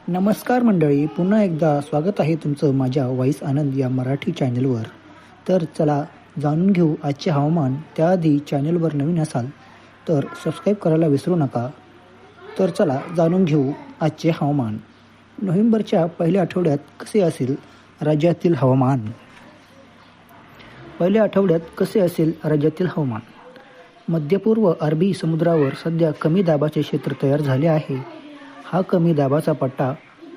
नमस्कार मंडळी, पुन्हा एकदा स्वागत आहे तुमचं माझ्या वॉइस आनंद या मराठी चॅनलवर. तर चला जाणून घेऊ आजचे हवामान. त्याआधी चॅनलवर नवीन असाल तर सबस्क्राईब करायला विसरू नका. तर चला जाणून घेऊ आजचे हवामान. नोव्हेंबरच्या पहिल्या आठवड्यात कसे असेल राज्यातील हवामान. पहिल्या आठवड्यात कसे असेल राज्यातील हवामान. मध्यपूर्व अरबी समुद्रावर सध्या कमी दाबाचे क्षेत्र तयार झाले आहे. हा कमी दाबाचा पट्टा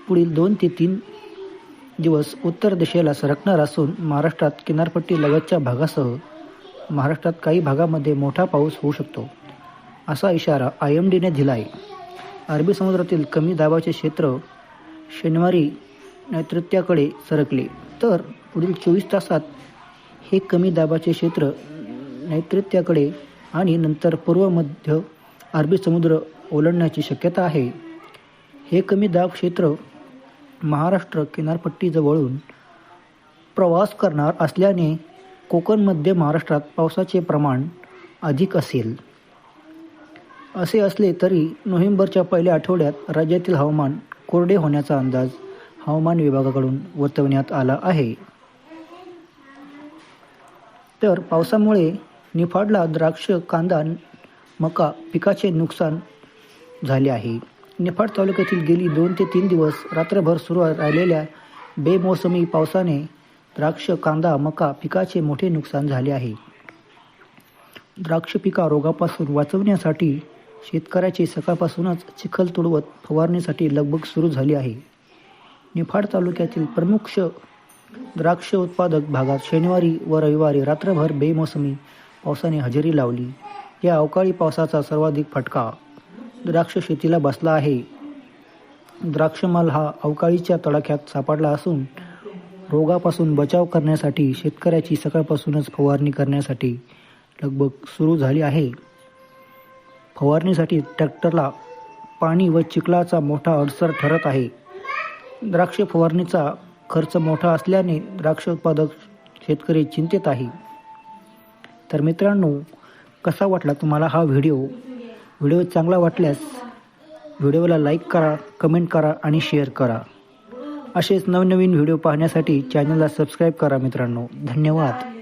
पुढील 2 ते 3 दिवस उत्तर दिशेला सरकणार असून महाराष्ट्रात किनारपट्टी लगतच्या भागासह महाराष्ट्रात काही भागामध्ये मोठा पाऊस होऊ शकतो, असा इशारा IMDने दिला आहे. अरबी समुद्रातील कमी दाबाचे क्षेत्र शनिवारी नैऋत्याकडे सरकले तर पुढील 24 तासात हे कमी दाबाचे क्षेत्र नैऋत्याकडे आणि नंतर पूर्व मध्य अरबी समुद्र ओलांडण्याची शक्यता आहे. हे कमी दाब क्षेत्र महाराष्ट्र किनारपट्टीजवळून प्रवास करणार असल्याने कोकण मध्य महाराष्ट्रात पावसाचे प्रमाण अधिक असेल. असे असले तरी नोव्हेंबरच्या पहिल्या आठवड्यात राज्यातील हवामान कोरडे होण्याचा अंदाज हवामान विभागाकडून वर्तवण्यात आला आहे. तर पावसामुळे निफाडला द्राक्ष, कांदा, मका पिकाचे नुकसान झाले आहे. निफाड तालुक्यातील गेली 2 ते 3 दिवस रात्रभर सुरू राहिलेल्या बेमोसमी पावसाने द्राक्ष, कांदा, मका पिकाचे मोठे नुकसान झाले आहे. द्राक्ष पिका रोगापासून वाचवण्यासाठी शेतकऱ्याची सकाळपासूनच चिखल तुडवत फवारणीसाठी लगबग सुरू झाली आहे. निफाड तालुक्यातील प्रमुख द्राक्ष उत्पादक भागात शनिवारी व रविवारी रात्रभर बेमोसमी पावसाने हजेरी लावली. या अवकाळी पावसाचा सर्वाधिक फटका द्राक्ष शेतीला बसला आहे. द्राक्षमाल हा अवकाळीच्या तडाख्यात सापडला असून रोगापासून बचाव करण्यासाठी शेतकऱ्याची सकाळपासूनच फवारणी करण्यासाठी लगबग सुरू झाली आहे. फवारणीसाठी ट्रॅक्टरला पाणी व चिखलाचा मोठा अडसर ठरत आहे. द्राक्ष फवारणीचा खर्च मोठा असल्याने द्राक्ष उत्पादक शेतकरी चिंतेत आहे. तर मित्रांनो, कसा वाटला तुम्हाला हा व्हिडिओ चांगला वाटल्यास व्हिडिओला लाईक करा, कमेंट करा आणि शेअर करा. असेच नवनवीन व्हिडिओ पाहण्यासाठी चॅनलला सबस्क्राईब करा मित्रांनो. धन्यवाद.